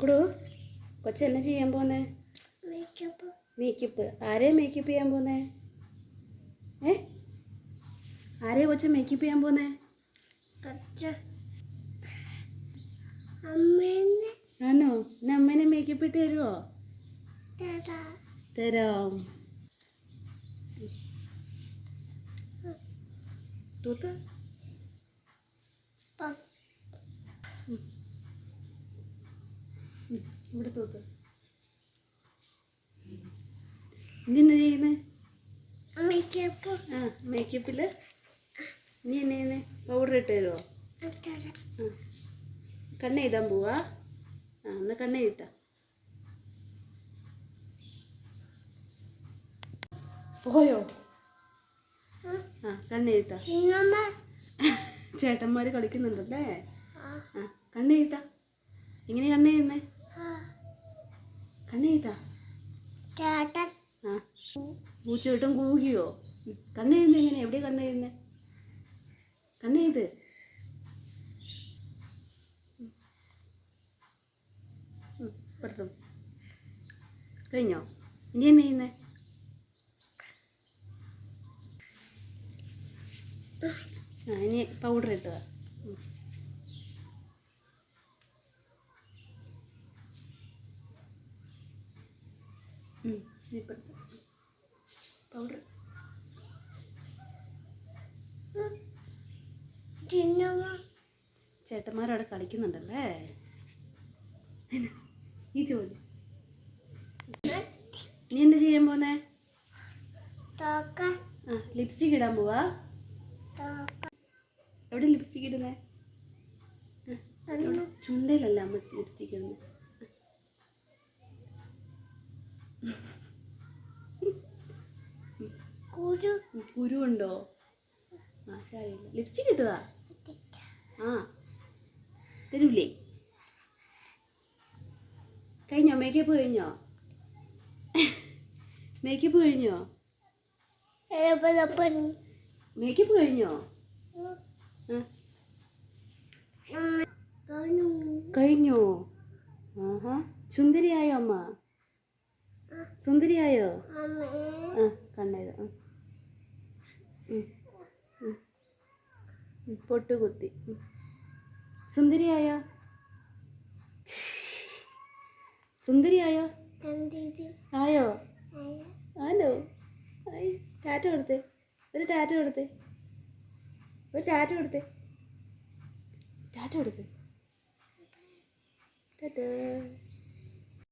കൊടു കൊച്ചെന്നെ ചെയ്യാൻ പോന്നേ? മേക്കപ്പ്. ആരെയാ മേക്കപ്പ് ചെയ്യാൻ പോന്നേ? ആരെയാ കൊച്ചു മേക്കപ്പ് ചെയ്യാൻ പോന്നേ? ആണോ? എന്നെ അമ്മേനെ മേക്കപ്പ് ഇട്ട് തരുമോ? തരാം. തൂത്ത് ഇവിടെ തൂത്ത്. ഇനി എന്നാ ചെയ്യുന്നേ? മേക്കപ്പിൽ നീ എന്നെ ചെയ്യുന്നേ? പൗഡർ ഇട്ട് തരുമോ? കണ്ണ് എഴുതാൻ പോവാ? എന്നാ കണ്ണ് എഴുതാ. പോയോ? കണ്ണ് എഴുതാ. ചേട്ടന്മാർ കളിക്കുന്നുണ്ടല്ലേ? കണ്ണ് എഴുതാ. എങ്ങനെ കണ്ണ് എഴുതുന്നേ? കണ്ണ് എഴുതാ. പൂച്ച കിട്ടും കൂകിയോ? കണ്ണ് എഴുതുന്നത് എങ്ങനെ? എവിടെയാ കണ്ണ് എഴുതുന്നേ? കണ്ണ് എഴുത്. പെടുത്തും. കഴിഞ്ഞോ? ഇനി എന്നെ ചെയ്യുന്നേ? ഇനി പൗഡർ ഇട്ടുക. ഇപ്പുറത്ത് പൗഡർ. ചേട്ടന്മാരവിടെ കളിക്കുന്നുണ്ടല്ലേ? ഈ ജോലി നീ എന്താ ചെയ്യാൻ പോന്നേ? ലിപ്സ്റ്റിക് ഇടാൻ പോവാ? എവിടെ ലിപ്സ്റ്റിക് ഇടുന്നേ? ചുണ്ടയിലല്ല അമ്മ ലിപ്സ്റ്റിക് ഇടുന്നത്. കുരുണ്ടോ? ശരിയല്ല. ലിപ്സ്റ്റിക് ഇട്ടതാ? തരൂലേ? കഴിഞ്ഞോ? മേക്കപ്പ് കഴിഞ്ഞോ? മേക്കപ്പ് കഴിഞ്ഞോ? മേക്കപ്പ് കഴിഞ്ഞോ? കഴിഞ്ഞോ? സുന്ദരിയായോ അമ്മ? സുന്ദരിയായോ? കണ്ണേത്. പൊട്ട് കുത്തി. സുന്ദരിയായോ? സുന്ദരിയായോ? ആയോ? ആണോ? ടാറ്റ കൊടുത്തേ. ഒരു ടാറ്റ കൊടുത്തേ. ഒരു ടാറ്റ കൊടുത്തേ. ടാറ്റ കൊടുത്തേ. ടാറ്റ.